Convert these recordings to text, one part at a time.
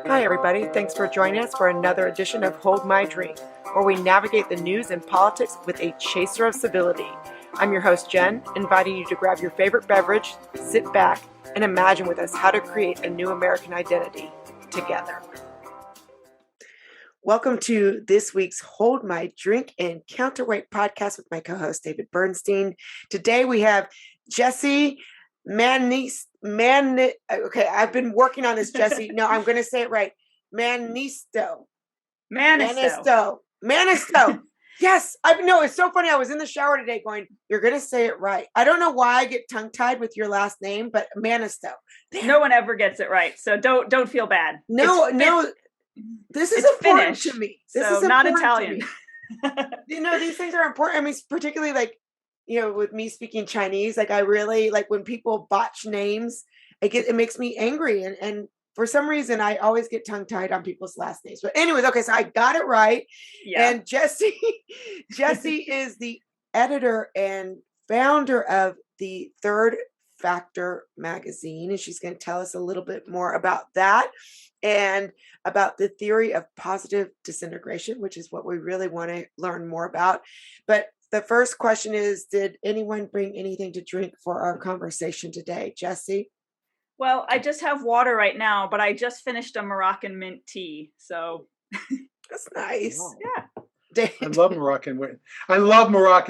Hi, everybody. Thanks for joining us for another edition of Hold My Drink, where we navigate the news and politics with a chaser of civility. I'm your host, Jen, inviting you to grab your favorite beverage, sit back, and imagine with us how to create a new American identity together. Welcome to this week's Hold My Drink and Counterweight podcast with my co-host, David Bernstein. Today we have Jessie Mannisto. Okay, I've been working on this, Jessie. No, I'm going to say it right. Mannisto. Yes, I know. It's so funny. I was in the shower today going, you're going to say it right. I don't know why I get tongue-tied with your last name, but Mannisto. No one ever gets it right, so don't feel bad. No. This is important to me. This is not Italian. These things are important. I mean, particularly like, with me speaking Chinese, like I really like when people botch names, it makes me angry. And for some reason, I always get tongue tied on people's last names. But anyways, okay, so I got it right. Yeah. And Jessie is the editor and founder of the Third Factor magazine, and she's going to tell us a little bit more about that and about the theory of positive disintegration, which is what we really want to learn more about. But the first question is, did anyone bring anything to drink for our conversation today? Jessie? Well, I just have water right now, but I just finished a Moroccan mint tea, so. That's nice. Wow. Yeah. I love Moroccan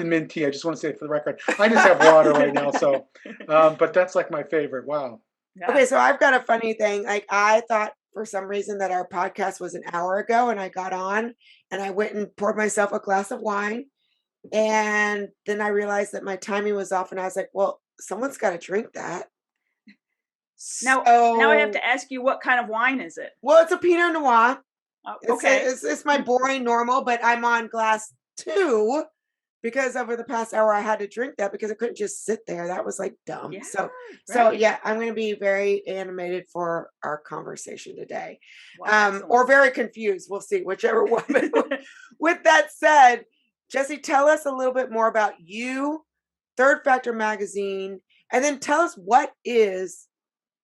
mint tea. I just want to say it for the record. I just have water right now, so but that's like my favorite. Wow. Yeah. Okay, so I've got a funny thing. Like I thought for some reason that our podcast was an hour ago, and I got on and I went and poured myself a glass of wine, and then I realized that my timing was off, and I was like, well, someone's got to drink that. Now I have to ask you, what kind of wine is it? Well, it's a Pinot Noir. Okay. It's my boring normal, but I'm on glass 2 because over the past hour I had to drink that because I couldn't just sit there. That was like dumb. Yeah, so yeah, I'm going to be very animated for our conversation today. Wow, or very confused. We'll see, whichever one. With that said, Jessie, tell us a little bit more about you, Third Factor magazine, and then tell us what is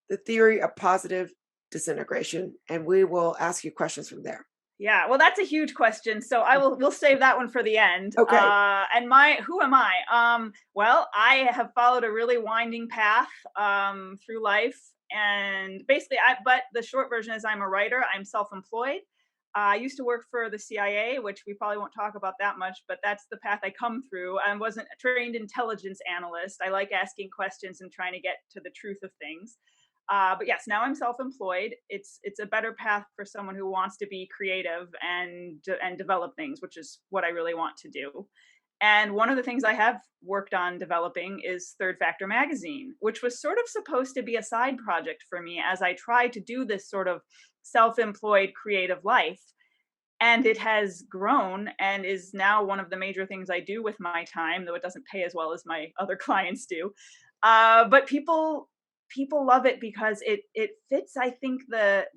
the theory of positive disintegration, and we will ask you questions from there. Yeah, well, that's a huge question, so we'll save that one for the end. Okay. And who am I? Well, I have followed a really winding path through life, and basically, but the short version is I'm a writer. I'm self-employed. I used to work for the CIA, which we probably won't talk about that much, but that's the path I come through. I wasn't a trained intelligence analyst. I like asking questions and trying to get to the truth of things. But yes, now I'm self-employed. It's a better path for someone who wants to be creative and develop things, which is what I really want to do. And one of the things I have worked on developing is Third Factor magazine, which was sort of supposed to be a side project for me as I tried to do this sort of self-employed creative life. And it has grown and is now one of the major things I do with my time, though it doesn't pay as well as my other clients do. But people love it because it fits, I think, the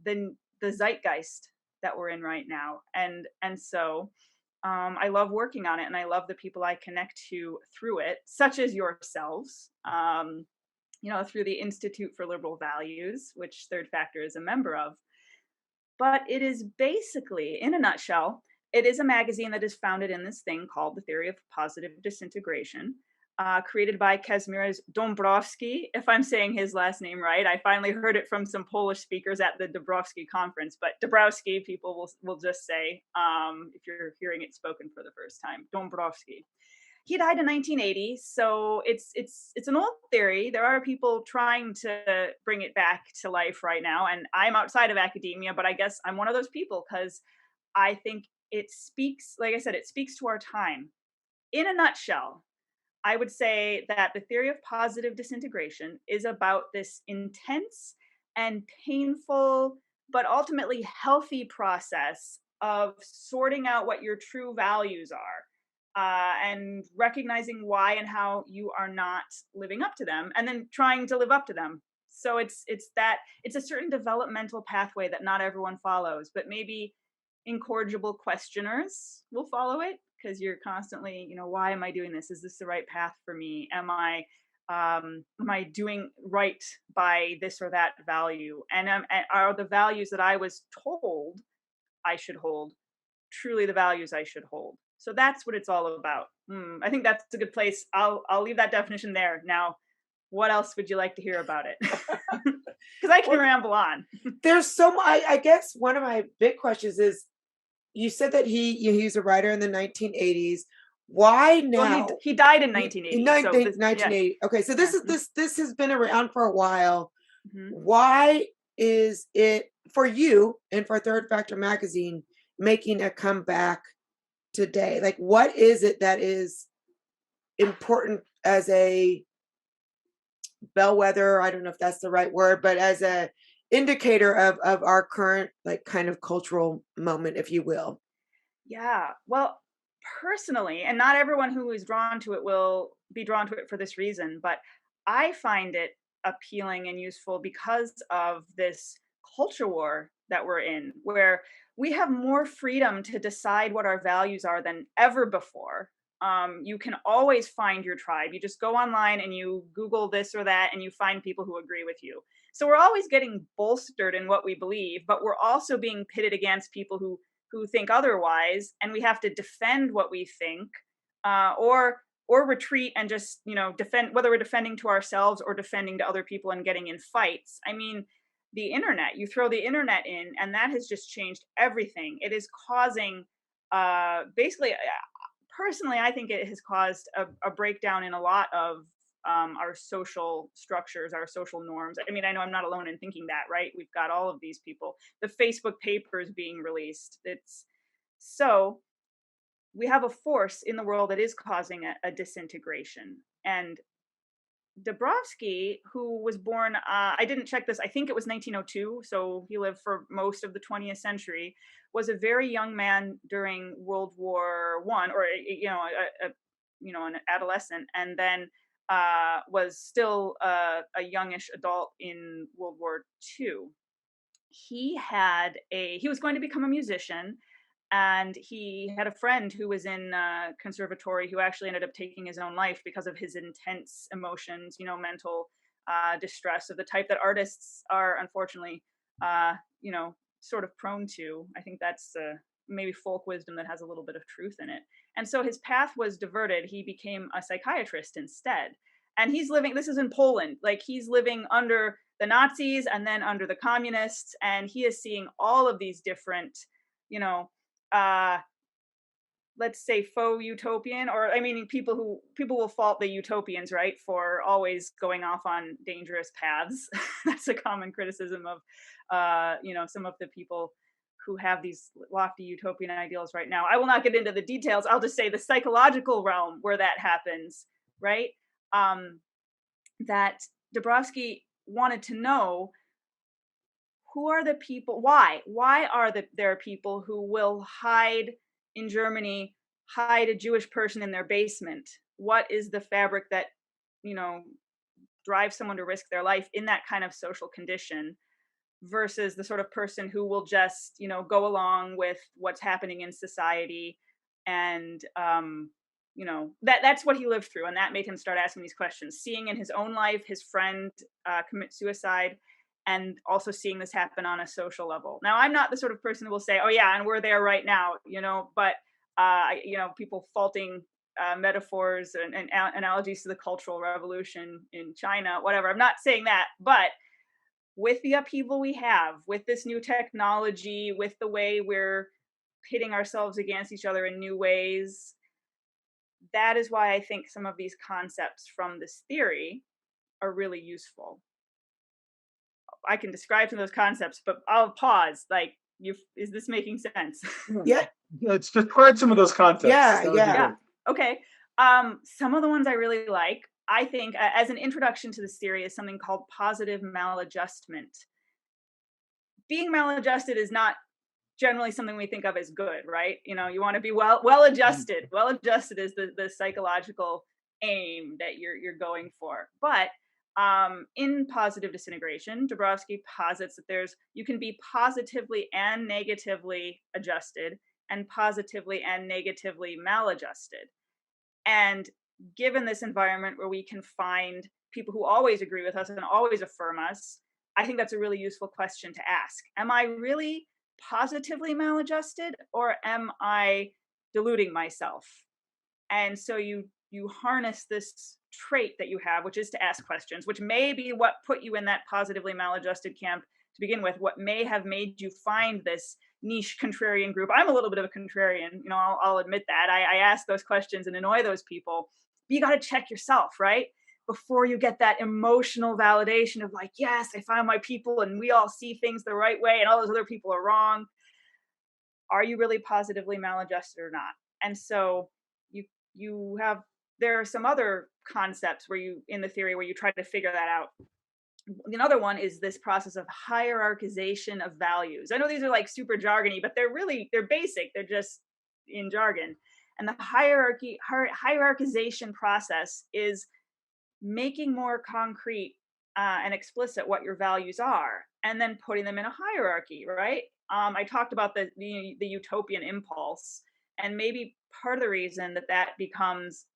zeitgeist that we're in right now. And so I love working on it, and I love the people I connect to through it, such as yourselves, through the Institute for Liberal Values, which Third Factor is a member of. But it is basically, in a nutshell, it is a magazine that is founded in this thing called the theory of positive disintegration, created by Kazimierz Dabrowski, if I'm saying his last name right. I finally heard it from some Polish speakers at the Dabrowski conference, but Dabrowski, people will just say, if you're hearing it spoken for the first time, Dabrowski. He died in 1980, so it's an old theory. There are people trying to bring it back to life right now, and I'm outside of academia, but I guess I'm one of those people because I think it speaks, like I said, it speaks to our time. In a nutshell, I would say that the theory of positive disintegration is about this intense and painful, but ultimately healthy process of sorting out what your true values are. And recognizing why and how you are not living up to them, and then trying to live up to them. So it's a certain developmental pathway that not everyone follows, but maybe incorrigible questioners will follow it because you're constantly, why am I doing this? Is this the right path for me? Am I am I doing right by this or that value? And are the values that I was told I should hold truly the values I should hold? So that's what it's all about. I think that's a good place. I'll leave that definition there. Now, what else would you like to hear about it? Because I can ramble on. There's so much. I guess one of my big questions is, you said that he was a writer in the 1980s. Why now? Well, he died in 1980. 1980. Okay, so Yeah. this has been around for a while. Mhm. Why is it for you and for Third Factor Magazine making a comeback today? Like, what is it that is important as a bellwether? I don't know if that's the right word, but as a indicator of our current, like, kind of cultural moment, if you will. Yeah. Well, personally, and not everyone who is drawn to it will be drawn to it for this reason, but I find it appealing and useful because of this culture war that we're in, where we have more freedom to decide what our values are than ever before. You can always find your tribe. You just go online and you Google this or that, and you find people who agree with you. So we're always getting bolstered in what we believe, but we're also being pitted against people who think otherwise, and we have to defend what we think, or retreat and just defend, whether we're defending to ourselves or defending to other people and getting in fights. I mean, the internet, you throw the internet in, and that has just changed everything. It is causing basically, personally, I think it has caused a breakdown in a lot of our social structures, our social norms. I mean, I know I'm not alone in thinking that, right? We've got all of these people, the Facebook papers being released. So we have a force in the world that is causing a disintegration. And Dabrowski, who was born, I didn't check this, I think it was 1902, so he lived for most of the 20th century, was a very young man during World War I, or an adolescent, and then was still a youngish adult in World War II. He was going to become a musician, and he had a friend who was in conservatory who actually ended up taking his own life because of his intense emotions, mental distress of the type that artists are unfortunately, sort of prone to. I think that's maybe folk wisdom that has a little bit of truth in it. And so his path was diverted. He became a psychiatrist instead. And he's living, this is in Poland, like he's living under the Nazis and then under the communists. And he is seeing all of these different, let's say faux utopian, or I mean, people will fault the utopians, right, for always going off on dangerous paths. That's a common criticism of some of the people who have these lofty utopian ideals right now. I will not get into the details. I'll just say the psychological realm where that happens, right? That Dabrowski wanted to know, who are the people? Why are there people who will hide in Germany, hide a Jewish person in their basement? What is the fabric that, drives someone to risk their life in that kind of social condition versus the sort of person who will just, go along with what's happening in society? And, that's what he lived through. And that made him start asking these questions, seeing in his own life, his friend commit suicide, and also seeing this happen on a social level. Now, I'm not the sort of person who will say, oh yeah, and we're there right now, but people faulting metaphors and analogies to the Cultural Revolution in China, whatever. I'm not saying that, but with the upheaval we have, with this new technology, with the way we're pitting ourselves against each other in new ways, that is why I think some of these concepts from this theory are really useful. I can describe some of those concepts, but I'll pause. Like, is this making sense? Yeah. Let's describe some of those concepts. Yeah. Okay. Some of the ones I really like, I think, as an introduction to this theory, is something called positive maladjustment. Being maladjusted is not generally something we think of as good, right? You want to be well adjusted. Well adjusted is the psychological aim that you're going for. But in positive disintegration, Dabrowski posits that you can be positively and negatively adjusted, and positively and negatively maladjusted. And given this environment where we can find people who always agree with us and always affirm us, I think that's a really useful question to ask. Am I really positively maladjusted, or am I deluding myself? And so you harness this trait that you have, which is to ask questions, which may be what put you in that positively maladjusted camp to begin with, what may have made you find this niche contrarian group. I'm a little bit of a contrarian, I'll admit that. I ask those questions and annoy those people. But you got to check yourself, right? Before you get that emotional validation of like, yes, I found my people and we all see things the right way and all those other people are wrong. Are you really positively maladjusted or not? And so there are some other concepts where in the theory where you try to figure that out. Another one is this process of hierarchization of values. I know these are like super jargony, but they're basic. They're just in jargon. And the hierarchization process is making more concrete and explicit what your values are, and then putting them in a hierarchy, right? I talked about the utopian impulse, and maybe part of the reason that becomes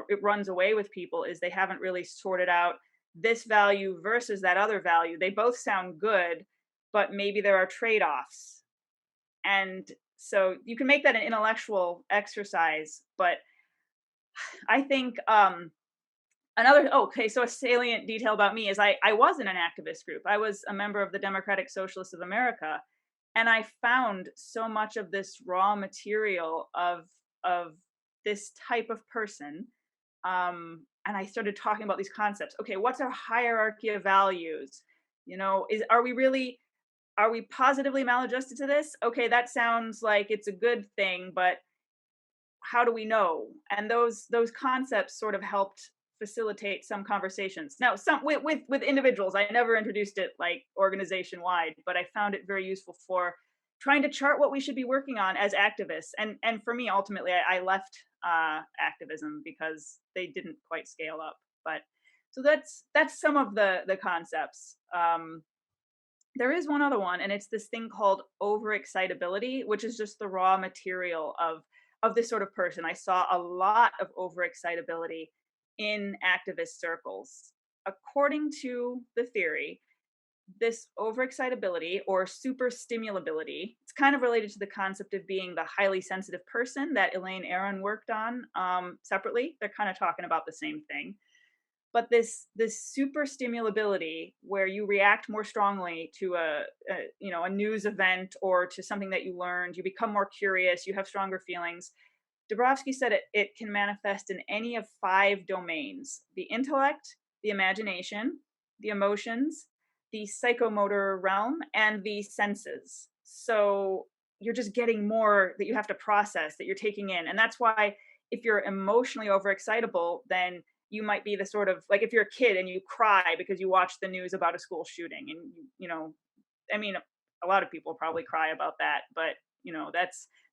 it runs away with people is they haven't really sorted out this value versus that other value. They both sound good, but maybe there are trade-offs. And so you can make that an intellectual exercise, but I think so a salient detail about me is I was in an activist group. I was a member of the Democratic Socialists of America, and I found so much of this raw material of this type of person. And I started talking about these concepts. Okay, what's our hierarchy of values? Are we positively maladjusted to this? Okay, that sounds like it's a good thing, but how do we know? And those concepts sort of helped facilitate some conversations. Now, some with individuals, I never introduced it like organization wide, but I found it very useful for trying to chart what we should be working on as activists. And for me, ultimately, I left activism because they didn't quite scale up. But so that's some of the concepts. There is one other one, and it's this thing called overexcitability, which is just the raw material of this sort of person. I saw a lot of overexcitability in activist circles. According to the theory, this overexcitability or superstimulability, it's kind of related to the concept of being the highly sensitive person that Elaine Aron worked on separately. They're kind of talking about the same thing. But this superstimulability, where you react more strongly to a news event or to something that you learned, you become more curious, you have stronger feelings. Dabrowski said it can manifest in any of 5 domains: the intellect, the imagination, the emotions, the psychomotor realm, and the senses. So you're just getting more that you have to process, that you're taking in. And that's why if you're emotionally overexcitable, then you might be the sort of, like if you're a kid and you cry because you watch the news about a school shooting, and a lot of people probably cry about that, but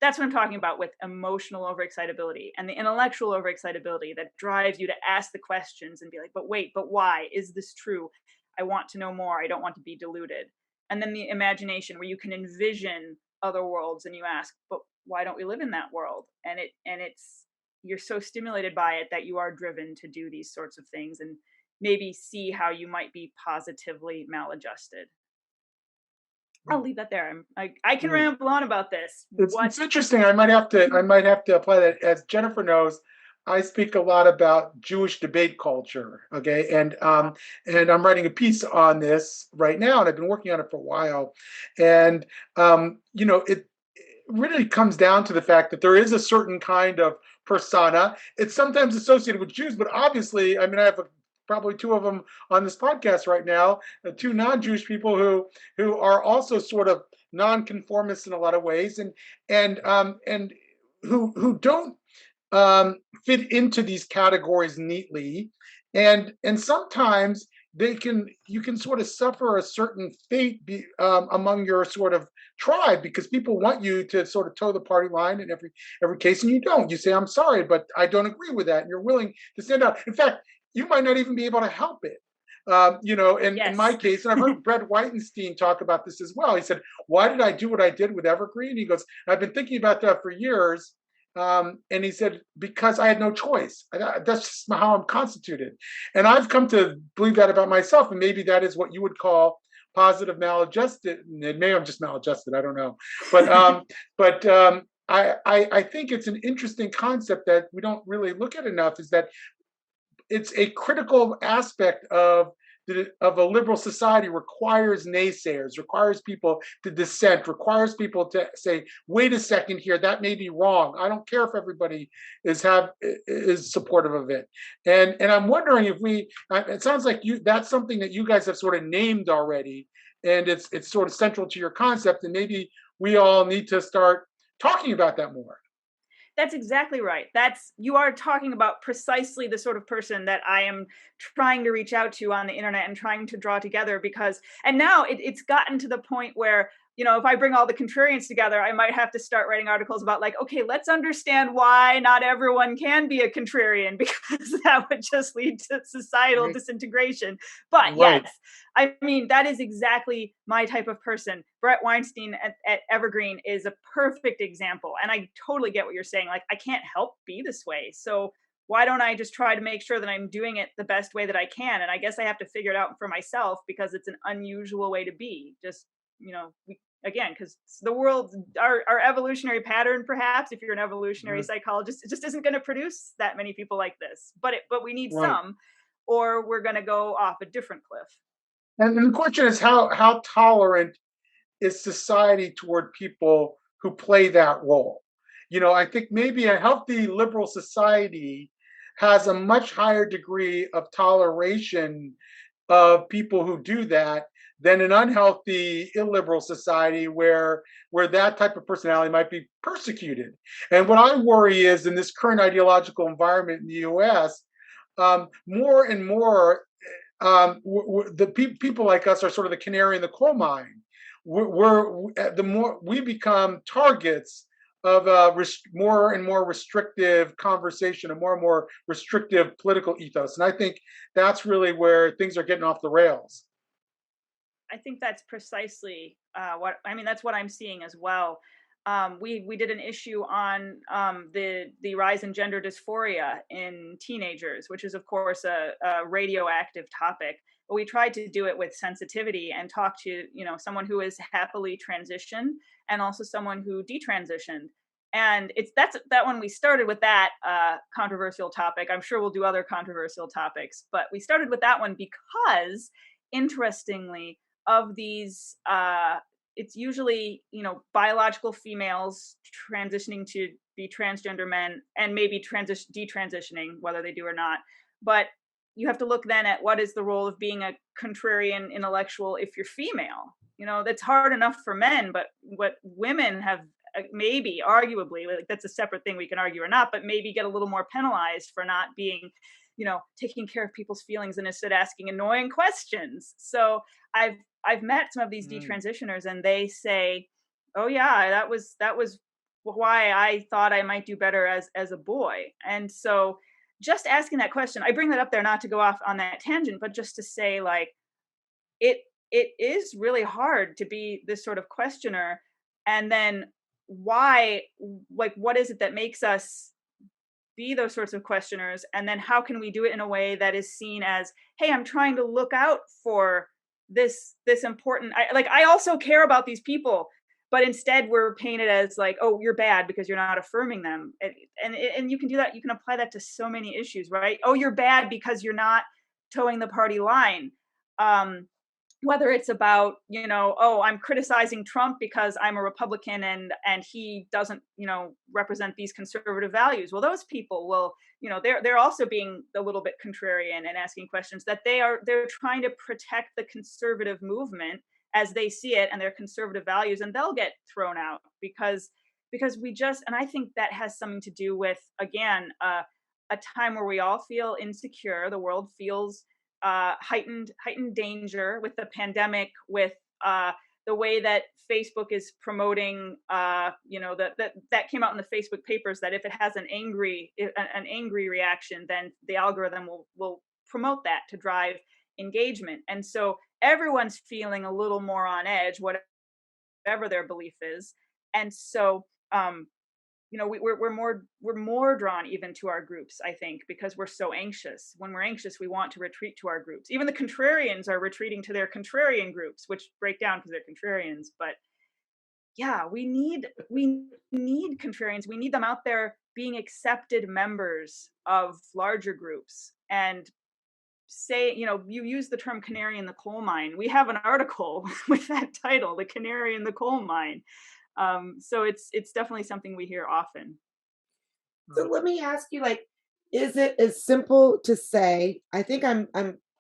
that's what I'm talking about with emotional overexcitability, and the intellectual overexcitability that drives you to ask the questions and be like, but wait, but why? Is this true? I want to know more. I don't want to be deluded. And then the imagination, where you can envision other worlds and you ask, but why don't we live in that world? And you're so stimulated by it that you are driven to do these sorts of things and maybe see how you might be positively maladjusted. I'll leave that there. I can ramble on about this. It's interesting. I might have to apply that. As Jennifer knows, I speak a lot about Jewish debate culture. Okay, and I'm writing a piece on this right now, and I've been working on it for a while. And it really comes down to the fact that there is a certain kind of persona. It's sometimes associated with Jews, but obviously, I have probably 2 of them on this podcast right now, 2 non-Jewish people who are also sort of non-conformists in a lot of ways, and who don't fit into these categories neatly, and sometimes you can sort of suffer a certain fate among your sort of tribe, because people want you to sort of toe the party line in every case, and you don't. You say, I'm sorry, but I don't agree with that, and you're willing to stand out. In fact, you might not even be able to help it. In my case, and I've heard Brett Whitenstein talk about this as well. He said, why did I do what I did with Evergreen? He goes, I've been thinking about that for years, And he said, because I had no choice. That's just how I'm constituted. And I've come to believe that about myself. And maybe that is what you would call positive maladjusted. Maybe I'm just maladjusted. I don't know. But I think it's an interesting concept that we don't really look at enough, is that it's a critical aspect of a liberal society. Requires naysayers, requires people to dissent, requires people to say, wait a second here, that may be wrong. I don't care if everybody is supportive of it. And I'm wondering if it sounds like that's something that you guys have sort of named already, and it's sort of central to your concept, and maybe we all need to start talking about that more. That's exactly right. You are talking about precisely the sort of person that I am trying to reach out to on the internet and trying to draw together, and now it's gotten to the point where, if I bring all the contrarians together, I might have to start writing articles about, like, okay, let's understand why not everyone can be a contrarian, because that would just lead to societal disintegration. But Right. yes, I mean, that is exactly my type of person. Brett Weinstein at Evergreen is a perfect example. And I totally get what you're saying. Like, I can't help be this way. So why don't I just try to make sure that I'm doing it the best way that I can? And I guess I have to figure it out for myself, because it's an unusual way to be. Just, again, because the world, our evolutionary pattern, perhaps, if you're an evolutionary psychologist, it just isn't going to produce that many people like this. But we need Right. some, or we're going to go off a different cliff. And the question is, how tolerant is society toward people who play that role? I think maybe a healthy liberal society has a much higher degree of toleration of people who do that than an unhealthy illiberal society where that type of personality might be persecuted. And what I worry is, in this current ideological environment in the US, more and more, people like us are sort of the canary in the coal mine. The more we become targets of more and more restrictive conversation, and more restrictive political ethos. And I think that's really where things are getting off the rails. I think that's precisely that's what I'm seeing as well. We did an issue on the rise in gender dysphoria in teenagers, which is, of course, a radioactive topic. But we tried to do it with sensitivity and talk to someone who is happily transitioned, and also someone who detransitioned. And that when we started with that controversial topic. I'm sure we'll do other controversial topics, but we started with that one because, interestingly, of these it's usually biological females transitioning to be transgender men, and maybe detransitioning, whether they do or not. But you have to look then at what is the role of being a contrarian intellectual if you're female. That's hard enough for men, but what women have, maybe arguably, like, that's a separate thing we can argue or not, but maybe get a little more penalized for not being taking care of people's feelings and instead asking annoying questions. So I've met some of these detransitioners, and they say, "Oh yeah, that was why I thought I might do better as a boy." And so, just asking that question, I bring that up there not to go off on that tangent, but just to say, like, it is really hard to be this sort of questioner, and then why, like, what is it that makes us be those sorts of questioners, and then how can we do it in a way that is seen as, hey, I'm trying to look out for this important, I also care about these people, but instead we're painted as like, oh, you're bad because you're not affirming them. And you can do that, you can apply that to so many issues, right? Oh, you're bad because you're not towing the party line. Whether it's about, oh, I'm criticizing Trump because I'm a Republican and he doesn't, represent these conservative values. Well, those people will, they're also being a little bit contrarian and asking questions that they're trying to protect the conservative movement as they see it and their conservative values, and they'll get thrown out because and I think that has something to do with, again, a time where we all feel insecure. The world feels heightened danger with the pandemic, with the way that Facebook is promoting, that came out in the Facebook papers, that if it has an angry reaction, then the algorithm will promote that to drive engagement. And so everyone's feeling a little more on edge, whatever their belief is. And so we're more drawn even to our groups, I think, because we're so anxious. When we're anxious, we want to retreat to our groups. Even the contrarians are retreating to their contrarian groups, which break down because they're contrarians. But yeah, we need contrarians. We need them out there being accepted members of larger groups. And say, you use the term canary in the coal mine. We have an article with that title, The Canary in the Coal Mine. So it's definitely something we hear often. So let me ask you, like, is it as simple to say, I think I'm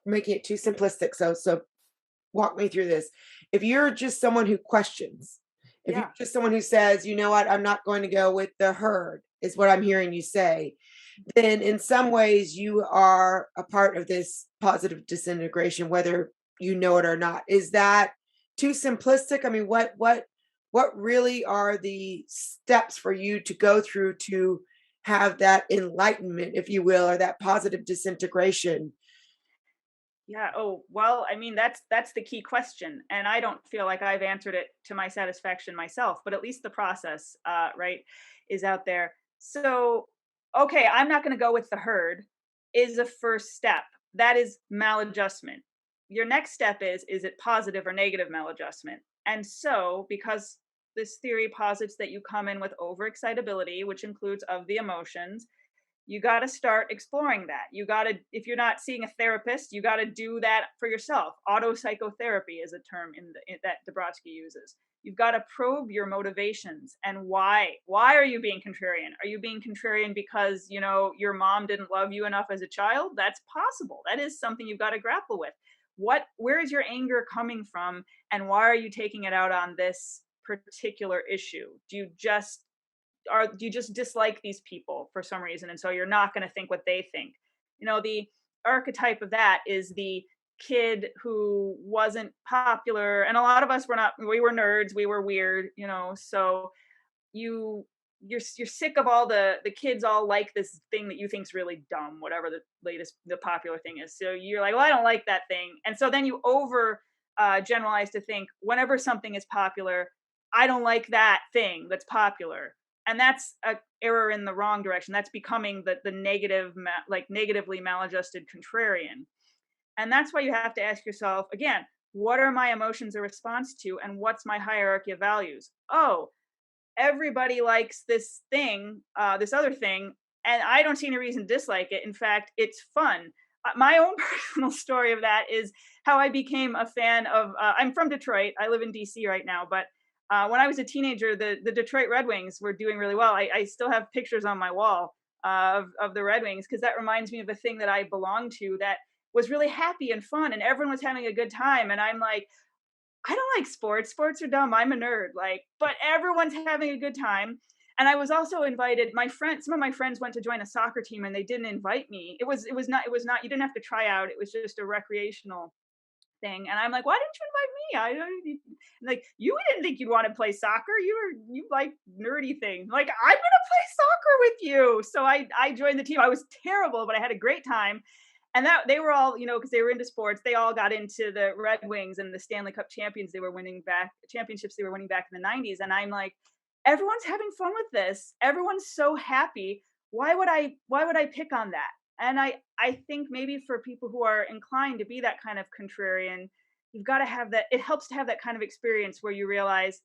making it too simplistic, so walk me through this. If you're just someone who questions, if Yeah. you're just someone who says, you know what, I'm not going to go with the herd, is what I'm hearing you say, then in some ways you are a part of this positive disintegration, whether you know it or not. Is that too simplistic? I mean, what really are the steps for you to go through to have that enlightenment, if you will, or that positive disintegration? Yeah. Oh, well, I mean, that's the key question, and I don't feel like I've answered it to my satisfaction myself. But at least the process, right, is out there. So, okay, I'm not going to go with the herd. Is a first step. That is maladjustment. Your next step is it positive or negative maladjustment? And so, because this theory posits that you come in with overexcitability, which includes of the emotions, you got to start exploring that. You got to, if you're not seeing a therapist, you got to do that for yourself. Auto psychotherapy is a term that Dabrowski uses. You've got to probe your motivations and why. Why are you being contrarian? Are you being contrarian because, your mom didn't love you enough as a child? That's possible. That is something you've got to grapple with. Where is your anger coming from, and why are you taking it out on this particular issue? Do you just dislike these people for some reason, and so you're not going to think what they think? The archetype of that is the kid who wasn't popular, and a lot of us were not. We were nerds, we were weird, so you're sick of all the kids all like this thing that you think's really dumb, whatever the popular thing is. So you're like, well, I don't like that thing, and so then you over generalize to think whenever something is popular, I don't like that thing that's popular. And that's a error in the wrong direction. That's becoming the negative, like negatively maladjusted contrarian. And that's why you have to ask yourself again, what are my emotions a response to, and what's my hierarchy of values? Oh, everybody likes this thing, this other thing, and I don't see any reason to dislike it. In fact, it's fun. My own personal story of that is how I became a fan of. I'm from Detroit. I live in DC right now, but when I was a teenager, the Detroit Red Wings were doing really well. I still have pictures on my wall of the Red Wings, because that reminds me of a thing that I belonged to that was really happy and fun, and everyone was having a good time. And I'm like, I don't like sports. Sports are dumb. I'm a nerd. Like, but everyone's having a good time. And I was also invited. Some of my friends went to join a soccer team, and they didn't invite me. It was not. You didn't have to try out. It was just a recreational thing. And I'm like, why didn't you invite me? I don't like, you didn't think you'd want to play soccer. You like nerdy things. Like, I'm gonna play soccer with you. So I joined the team. I was terrible, but I had a great time. And that they were all, because they were into sports, they all got into the Red Wings and the Stanley Cup championships they were winning back in the 90s. And I'm like, everyone's having fun with this. Everyone's so happy. Why would I pick on that? And I think maybe for people who are inclined to be that kind of contrarian, you've got to have that. It helps to have that kind of experience where you realize,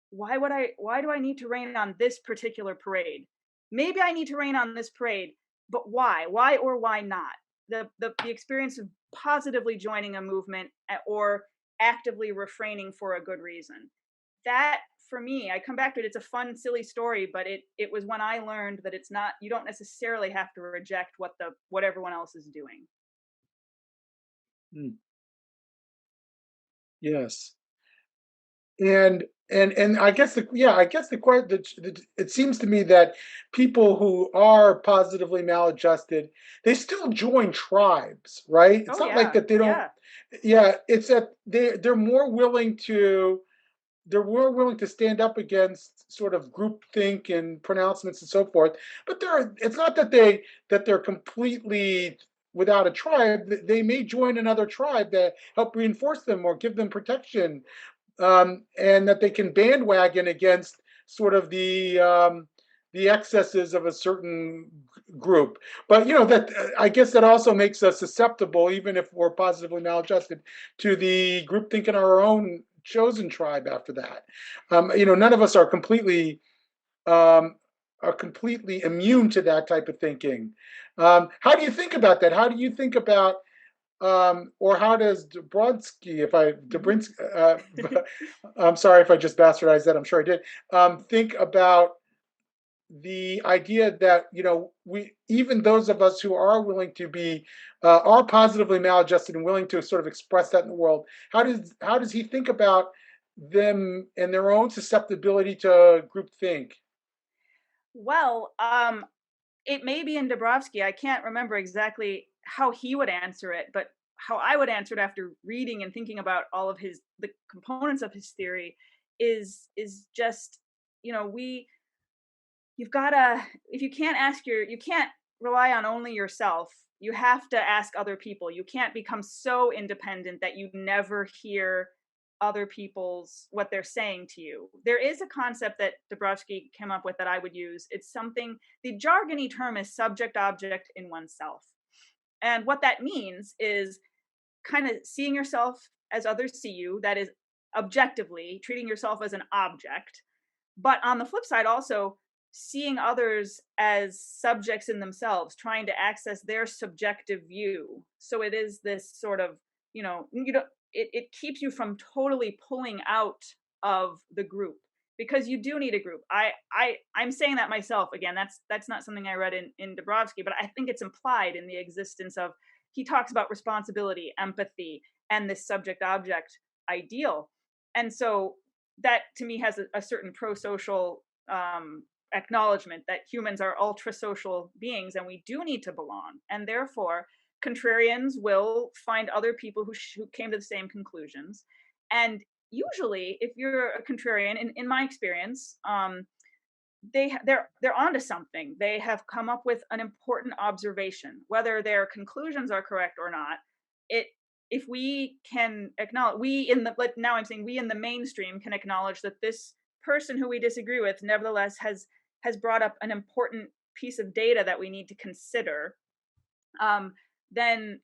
why do I need to rain on this particular parade? Maybe I need to rain on this parade, but why? Why or why not? The experience of positively joining a movement, or actively refraining for a good reason. That, for me, I come back to it. It's a fun, silly story, but it was when I learned that it's not. You don't necessarily have to reject what everyone else is doing. Hmm. Yes. And I guess it seems to me that people who are positively maladjusted, they still join tribes, right? It's Oh not like yeah, that they don't. yeah. Yeah, it's that they're more willing to stand up against sort of groupthink and pronouncements and so forth. But it's not that they're completely without a tribe. They may join another tribe that help reinforce them or give them protection, and that they can bandwagon against sort of the the excesses of a certain group. But that I guess that also makes us susceptible, even if we're positively maladjusted, to the groupthink in our own chosen tribe after that. None of us um, are completely immune to that type of thinking. How do you think about that? How do you think about or how does Dabrowski, I'm sorry if I just bastardized that, I'm sure I did, think about the idea that we, even those of us who are willing to be are positively maladjusted and willing to sort of express that in the world, how does he think about them and their own susceptibility to groupthink? Well, it may be in Dabrowski. I can't remember exactly how he would answer it, but how I would answer it after reading and thinking about all of the components of his theory is just, we you've got to, if you can't rely on only yourself. You have to ask other people. You can't become so independent that you never hear other people's what they're saying to you. There is a concept that Dabrowski came up with that I would use. It's something, the jargony term is subject object in oneself. And what that means is kind of seeing yourself as others see you, that is objectively treating yourself as an object. But on the flip side, also seeing others as subjects in themselves, trying to access their subjective view. So it is this sort of, it keeps you from totally pulling out of the group, because you do need a group. I'm saying that myself. Again, that's not something I read in Dabrowski, but I think it's implied in the existence of, he talks about responsibility, empathy, and this subject object ideal. And so that to me has a certain pro-social acknowledgement that humans are ultra social beings and we do need to belong. And therefore, contrarians will find other people who came to the same conclusions. And usually, if you're a contrarian, in my experience, they're onto something. They have come up with an important observation, whether their conclusions are correct or not. If we can acknowledge, now I'm saying we in the mainstream can acknowledge that this person who we disagree with nevertheless has brought up an important piece of data that we need to consider, then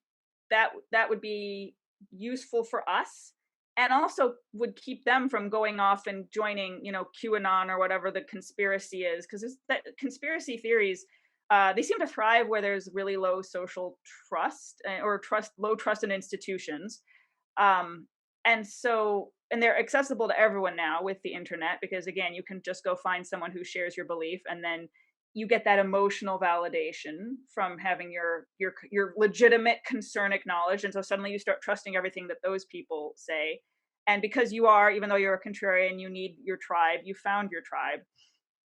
that would be useful for us, and also would keep them from going off and joining, QAnon or whatever the conspiracy is, because that conspiracy theories, they seem to thrive where there's really low social trust, or low trust in institutions, and they're accessible to everyone now with the internet, because again, you can just go find someone who shares your belief, and then you get that emotional validation from having your legitimate concern acknowledged. And so suddenly you start trusting everything that those people say. And because even though you're a contrarian, you need your tribe, you found your tribe.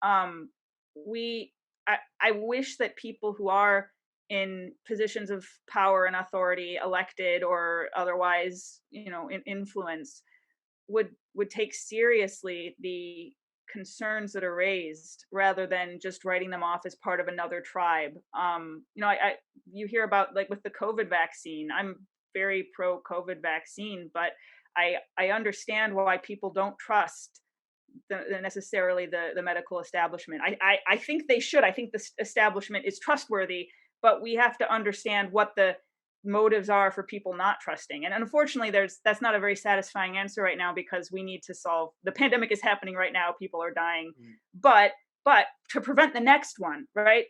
I wish that people who are in positions of power and authority, elected or otherwise, in influence, would take seriously the concerns that are raised, rather than just writing them off as part of another tribe. You hear about, like, with the COVID vaccine. I'm very pro COVID vaccine, but I understand why people don't trust necessarily the medical establishment. I think they should. I think the establishment is trustworthy, but we have to understand what the motives are for people not trusting. And unfortunately, that's not a very satisfying answer right now, because we need to solve the pandemic is happening right now. People are dying, but to prevent the next one, right?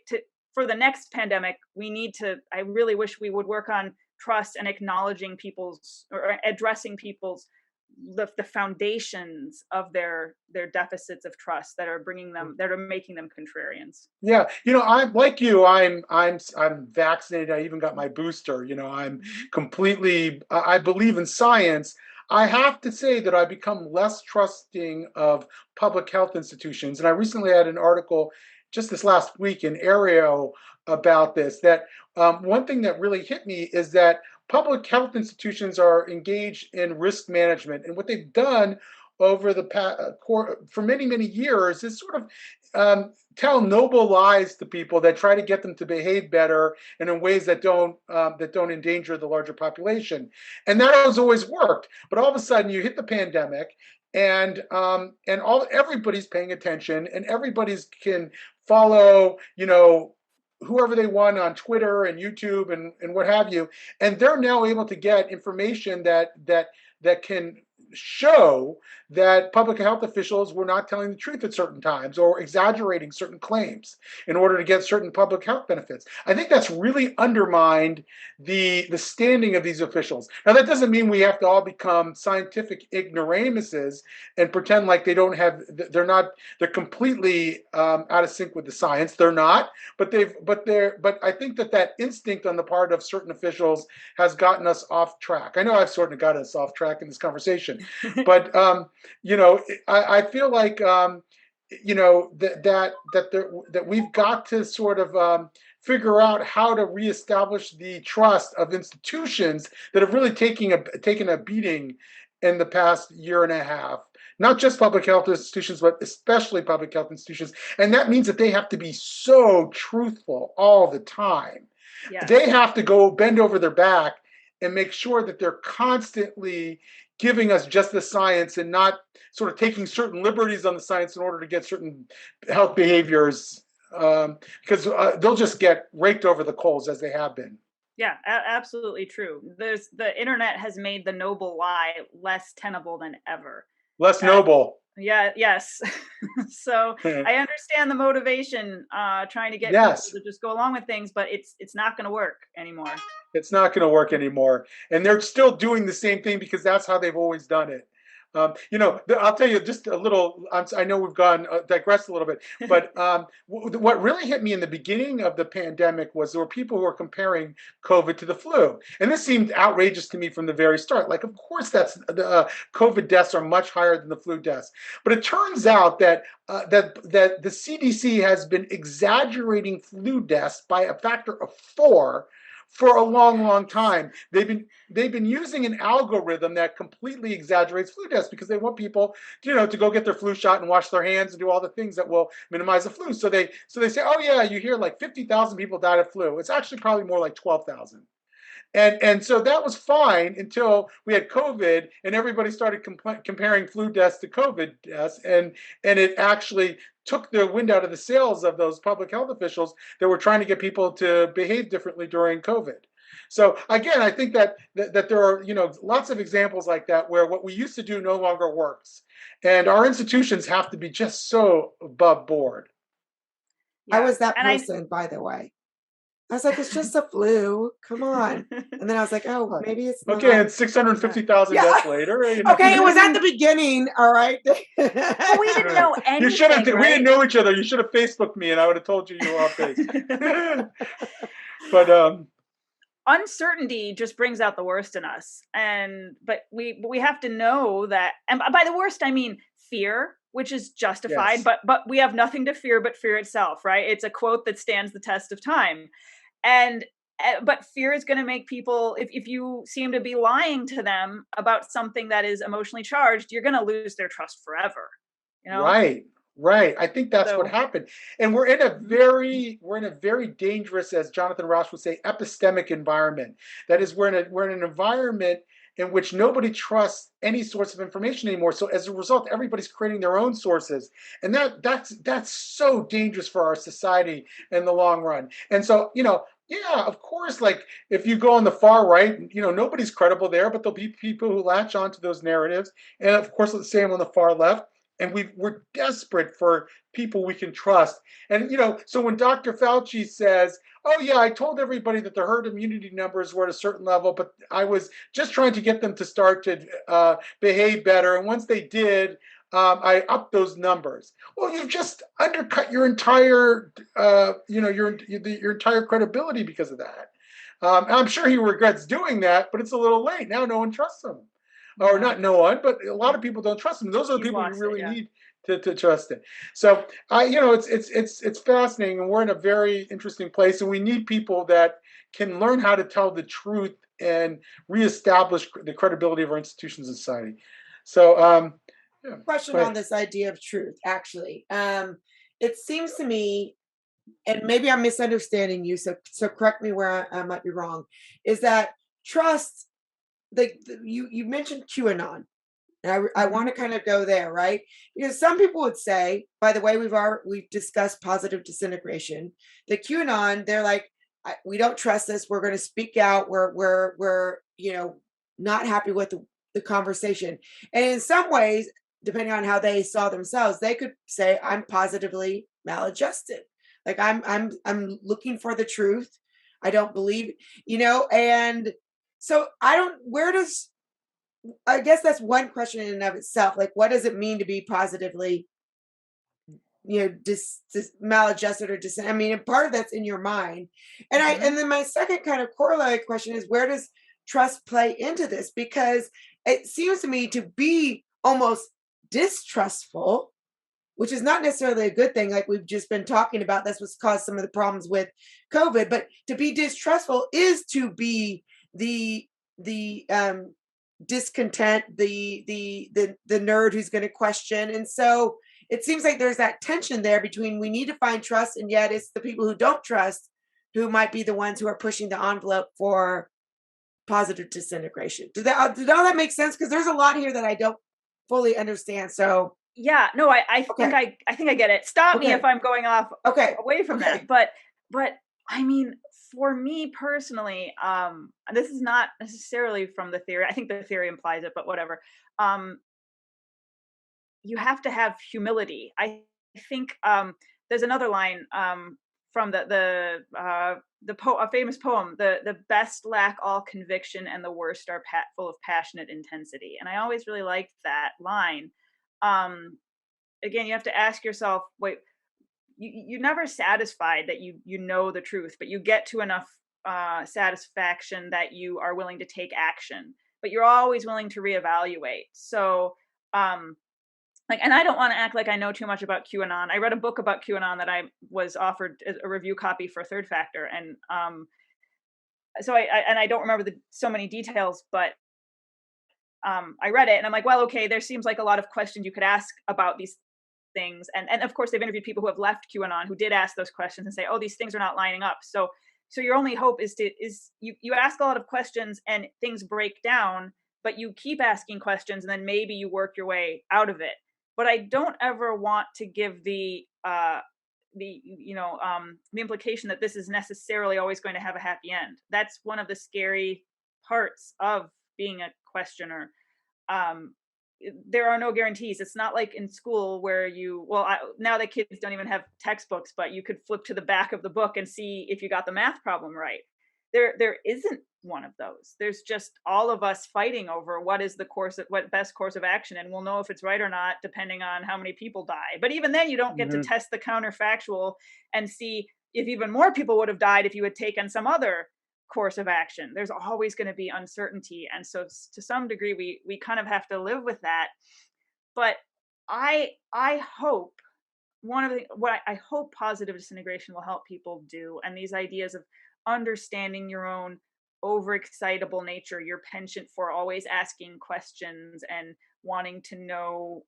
For the next pandemic, I really wish we would work on trust and acknowledging or addressing people's the foundations of their deficits of trust that are making them contrarians. Yeah, I'm like you. I'm vaccinated. I even got my booster. I'm completely. I believe in science. I have to say that I've become less trusting of public health institutions. And I recently had an article just this last week in Aereo about this. That one thing that really hit me is that public health institutions are engaged in risk management, and what they've done over for many years is sort of tell noble lies to people that try to get them to behave better and in ways that don't endanger the larger population. And that has always worked. But all of a sudden, you hit the pandemic, and everybody's paying attention, and everybody's can follow, whoever they want on Twitter and YouTube and what have you, and they're now able to get information that can show that public health officials were not telling the truth at certain times or exaggerating certain claims in order to get certain public health benefits. I think that's really undermined the standing of these officials. Now, that doesn't mean we have to all become scientific ignoramuses and pretend like they're completely out of sync with the science. They're not, but I think that instinct on the part of certain officials has gotten us off track. I know I've sort of gotten us off track in this conversation, but I feel like that we've got to sort of figure out how to reestablish the trust of institutions that have really taken a beating in the past year and a half. Not just public health institutions, but especially public health institutions. And that means that they have to be so truthful all the time. Yes. They have to go bend over their back and make sure that they're constantly giving us just the science and not sort of taking certain liberties on the science in order to get certain health behaviors, because they'll just get raked over the coals as they have been. Yeah, absolutely true. The internet has made the noble lie less tenable than ever. Less noble. Yeah, yes. So I understand the motivation, trying to get people to just go along with things, but it's not going to work anymore. It's not going to work anymore. And they're still doing the same thing because that's how they've always done it. I'll tell you just a little, I know we've digressed a little bit, but what really hit me in the beginning of the pandemic was there were people who were comparing COVID to the flu. And this seemed outrageous to me from the very start. Like, of course, the COVID deaths are much higher than the flu deaths. But it turns out that the CDC has been exaggerating flu deaths by a factor of 4 for a long, long time. They've been using an algorithm that completely exaggerates flu deaths because they want people, to go get their flu shot and wash their hands and do all the things that will minimize the flu. So they say, oh yeah, you hear like 50,000 people died of flu. It's actually probably more like 12,000. And so that was fine until we had COVID and everybody started comparing flu deaths to COVID deaths, and it actually took the wind out of the sails of those public health officials that were trying to get people to behave differently during COVID. So again, I think that there are lots of examples like that where what we used to do no longer works, and our institutions have to be just so above board. Yeah. I was that person, by the way. I was like, it's just a flu. Come on. And then I was like, oh, maybe it's not. Okay, and 650,000 deaths later. Okay, it was at the beginning. All right. Well, we didn't know anything. We didn't know each other. You should have Facebooked me, and I would have told you were off base. But uncertainty just brings out the worst in us, but we have to know that. And by the worst, I mean fear, which is justified. Yes. But we have nothing to fear but fear itself, right? It's a quote that stands the test of time. But fear is going to make people, if you seem to be lying to them about something that is emotionally charged, you're going to lose their trust forever. Right. I think that's what happened. And we're in a very dangerous, as Jonathan Rauch would say, epistemic environment. That is, we're in an environment in which nobody trusts any source of information anymore. So as a result, everybody's creating their own sources. And that's so dangerous for our society in the long run. And so, yeah, of course, like if you go on the far right, nobody's credible there, but there'll be people who latch onto those narratives. And of course, the same on the far left. And we're desperate for people we can trust. And, so when Dr. Fauci says, oh, yeah, I told everybody that the herd immunity numbers were at a certain level, but I was just trying to get them to start to behave better. And once they did, I upped those numbers. Well, you've just undercut your entire, your entire credibility because of that. And I'm sure he regrets doing that, but it's a little late. Now no one trusts him. Or not no one, but a lot of people don't trust him. Those are the people you really need to trust it. So it's fascinating, and we're in a very interesting place, and we need people that can learn how to tell the truth and reestablish the credibility of our institutions in society. So question on this idea of truth, actually. It seems to me, and maybe I'm misunderstanding you, so correct me where I might be wrong, is that trust. You mentioned QAnon, And I want to kind of go there, right? Because some people would say, by the way, we've discussed positive disintegration. The QAnon, they're like, we don't trust this. We're going to speak out. We're not happy with the conversation. And in some ways, depending on how they saw themselves, they could say, I'm positively maladjusted. Like I'm looking for the truth. I don't believe, and so I guess that's one question in and of itself. Like, what does it mean to be positively, maladjusted or I mean, and part of that's in your mind. And and then my second kind of corollary question is, where does trust play into this? Because it seems to me to be almost distrustful, which is not necessarily a good thing. Like we've just been talking about, that's what's caused some of the problems with COVID. But to be distrustful is to be the discontent, the nerd who's going to question. And so it seems like there's that tension there between we need to find trust, and yet it's the people who don't trust who might be the ones who are pushing the envelope for positive disintegration. Did all that make sense? Because there's a lot here that I don't fully understand. So yeah, no, I think I get it. Stop me if I'm going off away from that. But I mean, for me personally, this is not necessarily from the theory. I think the theory implies it, but whatever. You have to have humility. I think there's another line from a famous poem. The best lack all conviction, and the worst are full of passionate intensity. And I always really liked that line. Again, you have to ask yourself, wait, you're never satisfied that you know the truth, but you get to enough satisfaction that you are willing to take action, but you're always willing to reevaluate. So and I don't want to act like I know too much about QAnon. I read a book about QAnon that I was offered a review copy for Third Factor, and so I don't remember so many details, but I read it and I'm like, well, okay, there seems like a lot of questions you could ask about these things. And of course, they've interviewed people who have left QAnon who did ask those questions and say, oh, these things are not lining up. So your only hope is you ask a lot of questions and things break down, but you keep asking questions and then maybe you work your way out of it. But I don't ever want to give the implication that this is necessarily always going to have a happy end. That's one of the scary parts of being a questioner. There are no guarantees. It's not like in school where now the kids don't even have textbooks, but you could flip to the back of the book and see if you got the math problem right. There isn't one of those. There's just all of us fighting over what best course of action, and we'll know if it's right or not depending on how many people die. But even then, you don't get to test the counterfactual and see if even more people would have died if you had taken some other course of action. There's always going to be uncertainty, and so to some degree we kind of have to live with that. But I hope I hope positive disintegration will help people do, and these ideas of understanding your own overexcitable nature, your penchant for always asking questions and wanting to know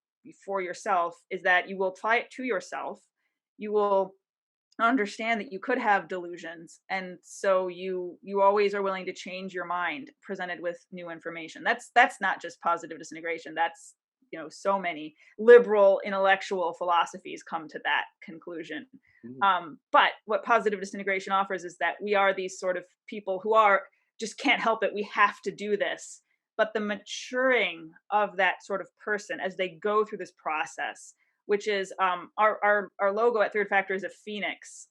for yourself, is that you will apply it to yourself. You will understand that you could have delusions, and so you always are willing to change your mind presented with new information. That's not just positive disintegration. That's so many liberal intellectual philosophies come to that conclusion. But what positive disintegration offers is that we are these sort of people who just can't help it. We have to do this. But the maturing of that sort of person as they go through this process, which is our logo at Third Factor is a phoenix.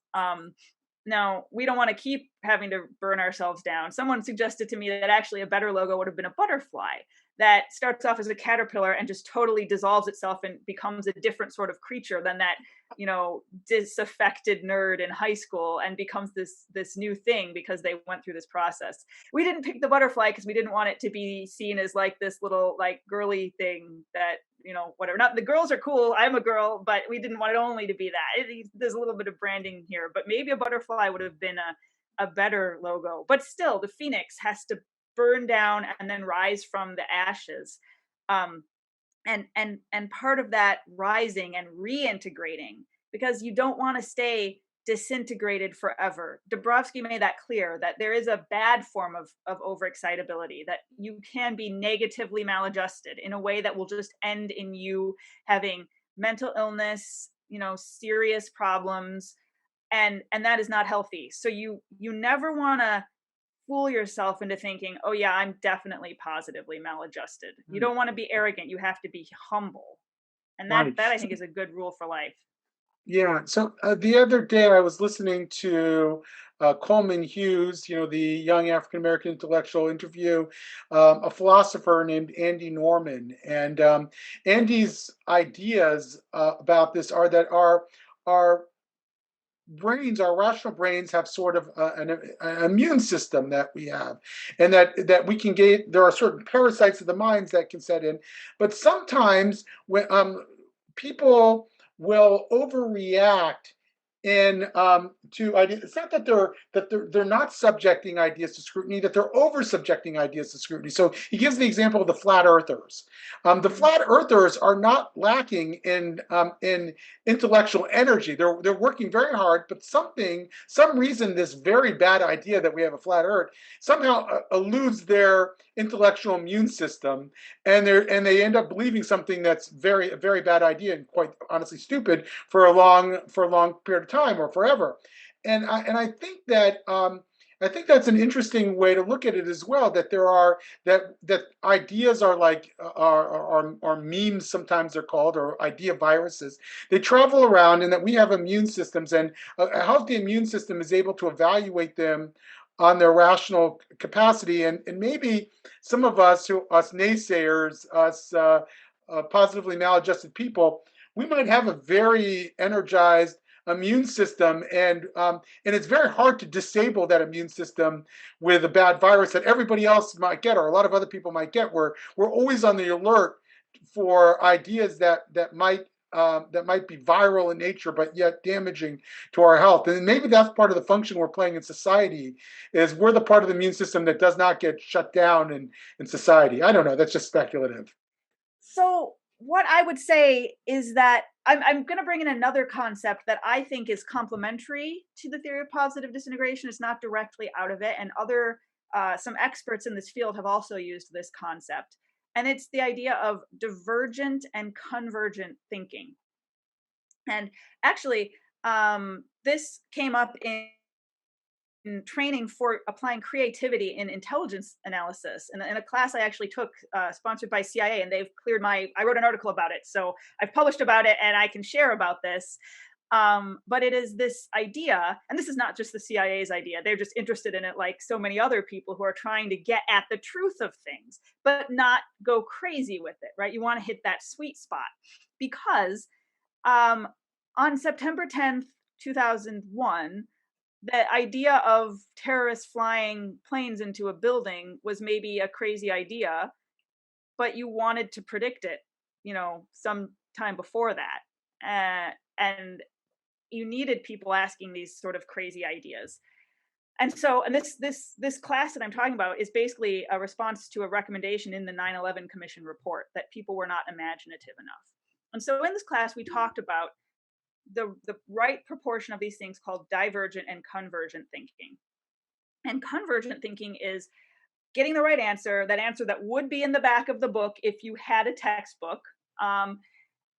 Now, we don't want to keep having to burn ourselves down. Someone suggested to me that actually a better logo would have been a butterfly that starts off as a caterpillar and just totally dissolves itself and becomes a different sort of creature than that, disaffected nerd in high school, and becomes this new thing because they went through this process. We didn't pick the butterfly because we didn't want it to be seen as like this little like girly thing that, whatever. Not the girls are cool. I'm a girl, but we didn't want it only to be that. There's a little bit of branding here, but maybe a butterfly would have been a better logo. But still, the phoenix has to burn down and then rise from the ashes. And part of that rising and reintegrating, because you don't want to stay disintegrated forever. Dabrowski made that clear, that there is a bad form of overexcitability, that you can be negatively maladjusted in a way that will just end in you having mental illness, serious problems, and that is not healthy. So you never want to fool yourself into thinking, oh yeah, I'm definitely positively maladjusted. You don't want to be arrogant. You have to be humble. And that Right. I think is a good rule for life. Yeah. So the other day I was listening to Coleman Hughes, the young African American intellectual, interview a philosopher named Andy Norman, and Andy's ideas about this are that our brains, our rational brains, have sort of an immune system that we have, and that we can get. There are certain parasites of the minds that can set in, but sometimes when people will overreact in to ideas. It's not that they're not subjecting ideas to scrutiny, that they're over subjecting ideas to scrutiny. So he gives the example of the flat earthers. The flat earthers are not lacking in intellectual energy. They're working very hard, but some reason, this very bad idea that we have a flat earth somehow eludes their intellectual immune system, and they end up believing something that's a very bad idea and quite honestly stupid for a long period of time or forever. And I think that I think that's an interesting way to look at it as well. That there are that ideas are like are memes, sometimes they're called, or idea viruses. They travel around, and that we have immune systems, and a healthy immune system is able to evaluate them on their rational capacity. And maybe some of us, us naysayers, us positively maladjusted people, we might have a very energized immune system, and it's very hard to disable that immune system with a bad virus that everybody else might get, or a lot of other people might get. We're always on the alert for ideas that might be viral in nature, but yet damaging to our health. And maybe that's part of the function we're playing in society, is we're the part of the immune system that does not get shut down in society. I don't know. That's just speculative. So what I would say is that I'm going to bring in another concept that I think is complementary to the theory of positive disintegration. It's not directly out of it, and some experts in this field have also used this concept. And it's the idea of divergent and convergent thinking. And actually, this came up in training for applying creativity in intelligence analysis. And in a class I actually took, sponsored by CIA, and they've cleared I wrote an article about it. So I've published about it and I can share about this. But it is this idea, and this is not just the CIA's idea. They're just interested in it like so many other people who are trying to get at the truth of things, but not go crazy with it, right? You want to hit that sweet spot, because on September 10th, 2001, the idea of terrorists flying planes into a building was maybe a crazy idea, but you wanted to predict it, some time before that. And you needed people asking these sort of crazy ideas. And so, and this class that I'm talking about is basically a response to a recommendation in the 9/11 Commission report that people were not imaginative enough. And so in this class, we talked about the right proportion of these things called divergent and convergent thinking. And convergent thinking is getting the right answer, that answer that would be in the back of the book if you had a textbook.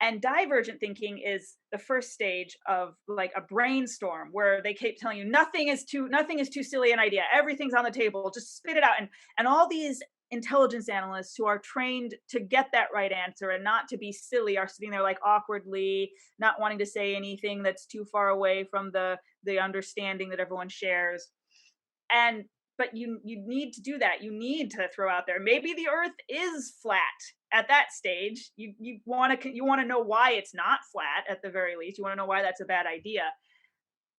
And divergent thinking is the first stage of like a brainstorm, where they keep telling you nothing is too silly an idea. Everything's on the table. Just spit it out. And all these intelligence analysts who are trained to get that right answer and not to be silly are sitting there like awkwardly, not wanting to say anything that's too far away from the understanding that everyone shares. But you need to do that. You need to throw out there, maybe the earth is flat. At that stage, you want to know why it's not flat. At the very least, you want to know why that's a bad idea.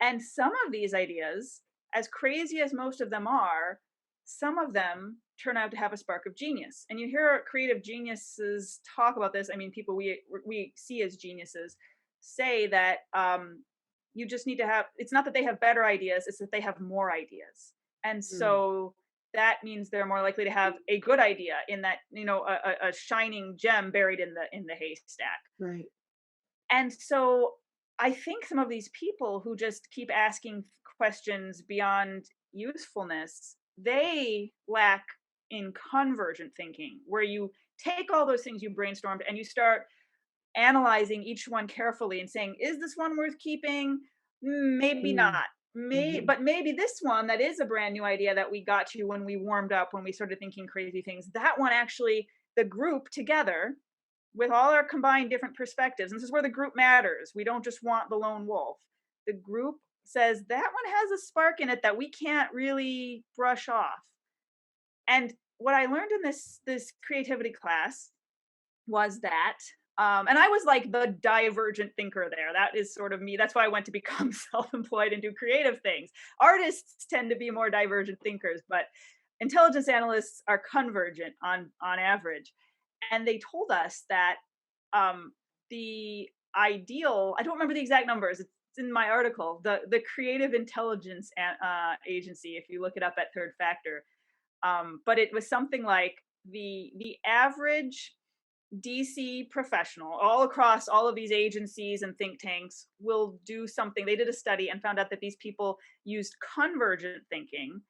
And some of these ideas, as crazy as most of them are, some of them turn out to have a spark of genius. And you hear creative geniuses talk about this. I mean, people we see as geniuses say that you just need to have, it's not that they have better ideas, it's that they have more ideas. And so that means they're more likely to have a good idea, in that, a shining gem buried in the haystack. Right. And so I think some of these people who just keep asking questions beyond usefulness, they lack in convergent thinking, where you take all those things you brainstormed and you start analyzing each one carefully and saying, is this one worth keeping? Maybe Mm, not. mhm, But maybe this one that is a brand new idea that we got to when we warmed up, when we started thinking crazy things, that one actually, the group together with all our combined different perspectives, and this is where the group matters. We don't just want the lone wolf. The group says that one has a spark in it that we can't really brush off. And what I learned in this creativity class was that, and I was like the divergent thinker there. That is sort of me. That's why I went to become self-employed and do creative things. Artists tend to be more divergent thinkers, but intelligence analysts are convergent on average. And they told us that the ideal, I don't remember the exact numbers, it's in my article, the creative intelligence agency, if you look it up at Third Factor, but it was something like the average DC professional all across all of these agencies and think tanks will do something. They did a study and found out that these people used convergent thinking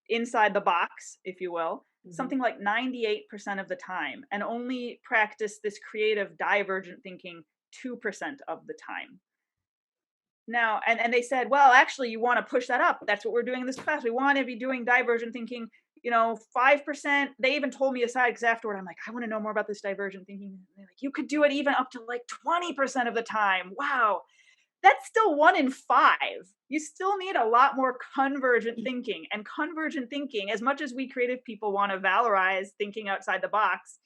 inside the box, if you will, mhm. something like 98% of the time, and only practice this creative divergent thinking 2% of the time. Now, and they said, well, actually, you want to push that up. That's what we're doing in this class. We want to be doing divergent thinking, 5%. They even told me aside, because afterward, I'm like, I want to know more about this divergent thinking. And they're like, you could do it even up to like 20% of the time. Wow. That's still 1 in 5. You still need a lot more convergent thinking. And convergent thinking, as much as we creative people want to valorize thinking outside the box,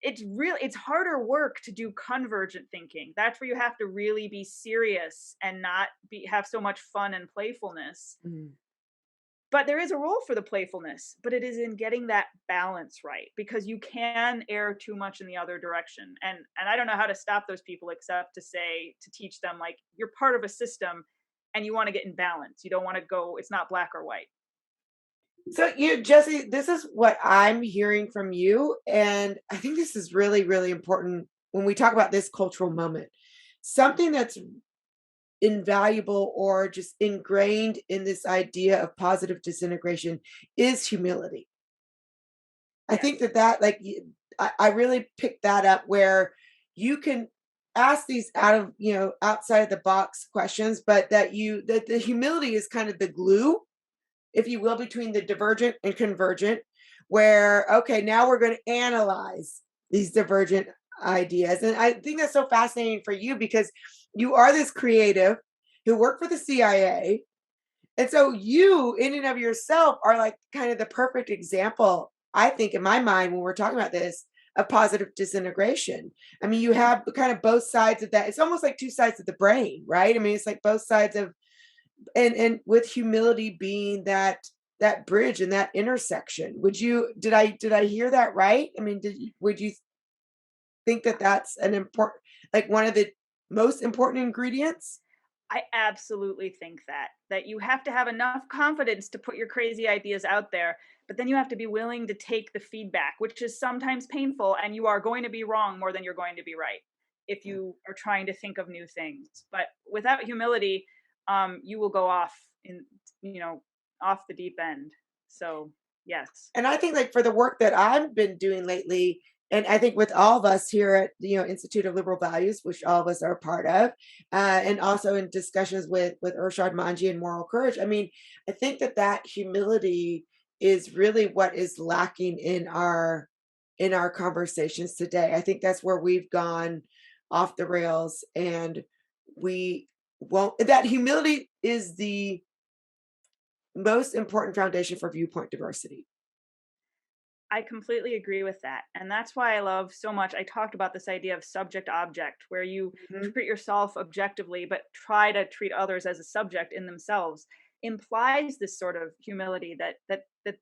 it's harder work to do convergent thinking. That's where you have to really be serious and not have so much fun and playfulness. Mm. But there is a role for the playfulness, but it is in getting that balance right, because you can err too much in the other direction. And I don't know how to stop those people except to teach them, like, you're part of a system and you want to get in balance. You don't want to go, it's not black or white. So, Jesse, this is what I'm hearing from you. And I think this is really, really important when we talk about this cultural moment. Something that's invaluable or just ingrained in this idea of positive disintegration is humility. I think Yes. that like I really picked that up where you can ask these out of outside of the box questions, but that the humility is kind of the glue, if you will, between the divergent and convergent, where, okay, now we're going to analyze these divergent ideas. And I think that's so fascinating for you because you are this creative who worked for the CIA. And so you, in and of yourself, are like kind of the perfect example, I think, in my mind, when we're talking about this, of positive disintegration. I mean, you have kind of both sides of that. It's almost like two sides of the brain, right? I mean, it's like both sides of, and with humility being that bridge and that intersection. Did I hear that right? I mean, would you think that that's an important, like one of the most important ingredients? I absolutely think that you have to have enough confidence to put your crazy ideas out there, but then you have to be willing to take the feedback, which is sometimes painful, and you are going to be wrong more than you're going to be right if Yeah. you are trying to think of new things. But without humility, you will go off in you know off the deep end. So yes. And I think like for the work that I've been doing lately, and I think with all of us here at the Institute of Liberal Values, which all of us are a part of, and also in discussions with Urshad Manji and Moral Courage, I mean, I think that humility is really what is lacking in our conversations today. I think that's where we've gone off the rails, and we won't. That humility is the most important foundation for viewpoint diversity. I completely agree with that. And that's why I love so much. I talked about this idea of subject object, where you Mhm. treat yourself objectively, but try to treat others as a subject in themselves, implies this sort of humility that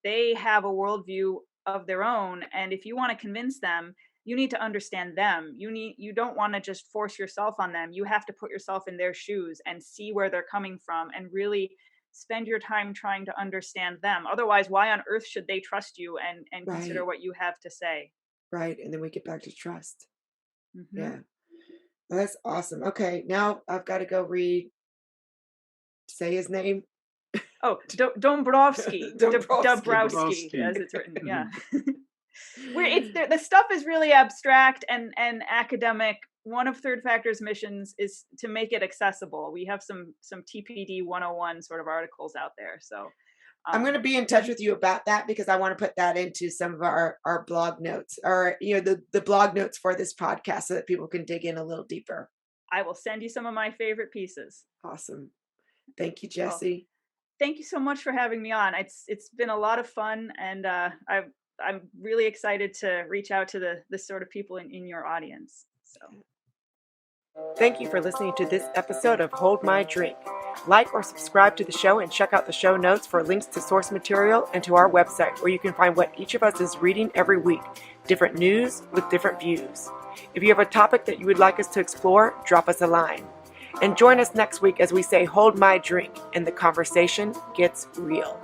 they have a worldview of their own. And if you want to convince them, you need to understand them. You don't want to just force yourself on them. You have to put yourself in their shoes and see where they're coming from and really spend your time trying to understand them. Otherwise, why on earth should they trust you and consider Right. what you have to say? Right. And then we get back to trust. Hmm. Yeah. Well, that's awesome. Okay, now I've got to go say his name. Oh, Dombrowski, Dabrowski. Dabrowski, as it's written. Yeah. Where the stuff is really abstract and academic. One of Third Factor's missions is to make it accessible. We have some TPD 101 sort of articles out there. So I'm going to be in touch with you about that, because I want to put that into some of our blog notes, or the blog notes for this podcast, so that people can dig in a little deeper. I will send you some of my favorite pieces. Awesome. Thank you, Jessie. Thank you so much for having me on. It's been a lot of fun, and I'm really excited to reach out to the sort of people in your audience. So thank you for listening to this episode of Hold My Drink. Like or subscribe to the show, and check out the show notes for links to source material and to our website, where you can find what each of us is reading every week, different news with different views. If you have a topic that you would like us to explore, drop us a line. And join us next week as we say, hold my drink, and the conversation gets real.